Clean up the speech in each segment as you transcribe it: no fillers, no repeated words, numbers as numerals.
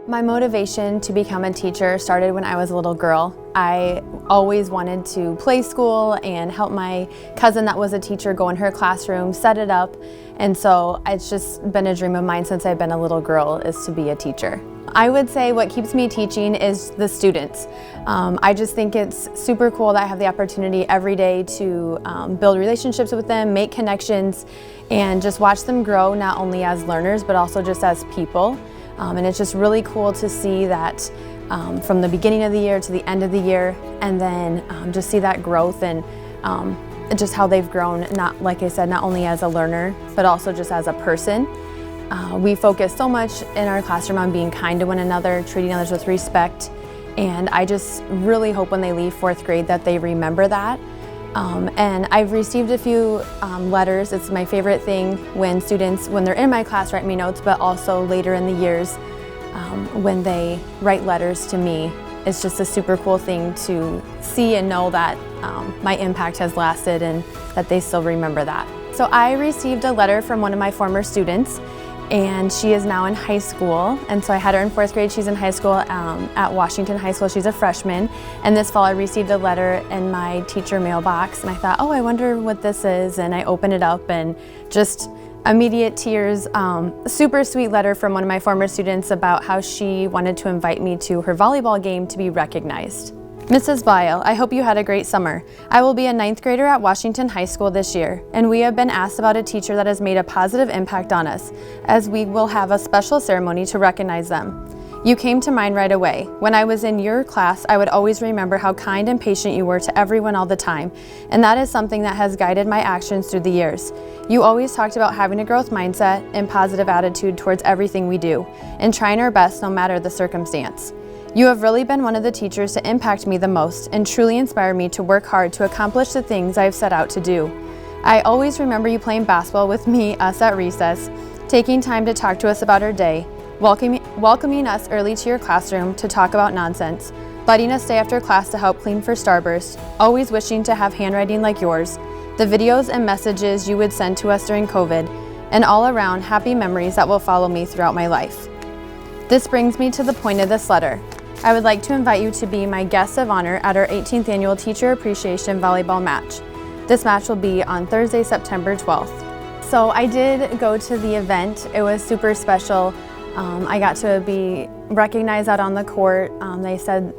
My motivation to become a teacher started when I was a little girl. I always wanted to play school and help my cousin that was a teacher go in her classroom, set it up, and so it's just been a dream of mine since I've been a little girl is to be a teacher. I would say what keeps me teaching is the students. I just think it's super cool that I have the opportunity every day to build relationships with them, make connections, and just watch them grow not only as learners but also just as people. And it's just really cool to see that from the beginning of the year to the end of the year, and then just see that growth and just how they've grown, not, like I said, not only as a learner, but also just as a person. We focus so much in our classroom on being kind to one another, treating others with respect, and I just really hope when they leave fourth grade that they remember that. And I've received a few letters. It's my favorite thing when students, when they're in my class, write me notes, but also later in the years when they write letters to me. It's just a super cool thing to see and know that my impact has lasted and that they still remember that. So I received a letter from one of my former students, and she is now in high school, and so I had her in fourth grade. She's in high school at Washington High School. She's a freshman, and this fall I received a letter in my teacher mailbox, and I thought, oh, I wonder what this is, and I opened it up and just immediate tears. Super sweet letter from one of my former students about how she wanted to invite me to her volleyball game to be recognized. Mrs. Bleil, I hope you had a great summer. I will be a ninth grader at Washington High School this year, and we have been asked about a teacher that has made a positive impact on us, as we will have a special ceremony to recognize them. You came to mind right away. When I was in your class, I would always remember how kind and patient you were to everyone all the time, and that is something that has guided my actions through the years. You always talked about having a growth mindset and positive attitude towards everything we do, and trying our best no matter the circumstance. You have really been one of the teachers to impact me the most and truly inspire me to work hard to accomplish the things I have set out to do. I always remember you playing basketball with us at recess, taking time to talk to us about our day, welcoming us early to your classroom to talk about nonsense, letting us stay after class to help clean for Starburst, always wishing to have handwriting like yours, the videos and messages you would send to us during COVID, and all around happy memories that will follow me throughout my life. This brings me to the point of this letter. I would like to invite you to be my guest of honor at our 18th annual Teacher Appreciation Volleyball match. This match will be on Thursday, September 12th. So I did go to the event. It was super special. I got to be recognized out on the court. They said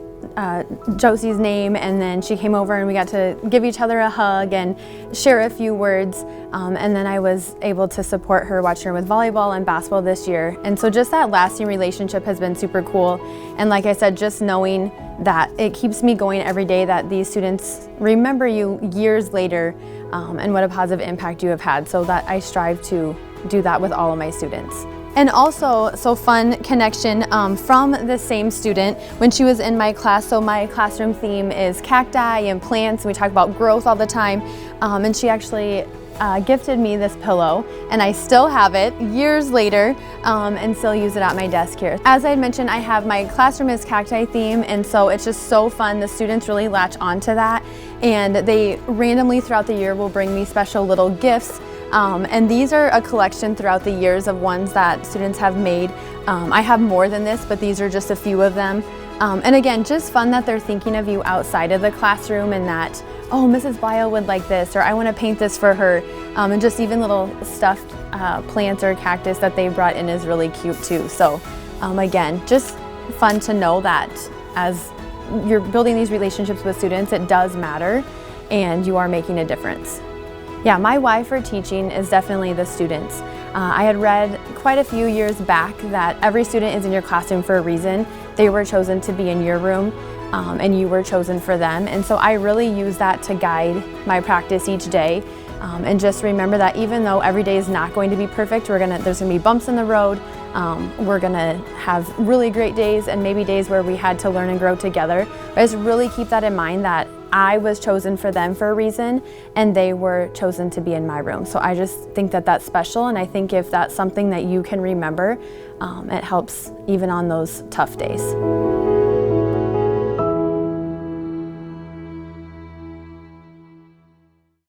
Josie's name, and then she came over and we got to give each other a hug and share a few words, and then I was able to support her, watching her with volleyball and basketball this year. And so just that lasting relationship has been super cool, and like I said, just knowing that it keeps me going every day, that these students remember you years later, and what a positive impact you have had, so that I strive to do that with all of my students. And also, so fun connection from the same student when she was in my class. So my classroom theme is cacti and plants, and we talk about growth all the time. And she actually gifted me this pillow, and I still have it years later and still use it at my desk here. As I had mentioned, I have my classroom is cacti theme, and so it's just so fun. The students really latch onto that, and they randomly throughout the year will bring me special little gifts. And these are a collection throughout the years of ones that students have made. I have more than this, but these are just a few of them. And again, just fun that they're thinking of you outside of the classroom, and that, oh, Mrs. Bleil would like this, or I want to paint this for her. And just even little stuffed plants or cactus that they brought in is really cute too. So again, just fun to know that as you're building these relationships with students, it does matter and you are making a difference. Yeah, my why for teaching is definitely the students. I had read quite a few years back that every student is in your classroom for a reason. They were chosen to be in your room, and you were chosen for them. And so I really use that to guide my practice each day. And just remember that even though every day is not going to be perfect, there's gonna be bumps in the road. We're gonna have really great days and maybe days where we had to learn and grow together. But I just really keep that in mind, that I was chosen for them for a reason, and they were chosen to be in my room. So I just think that that's special, and I think if that's something that you can remember, it helps even on those tough days.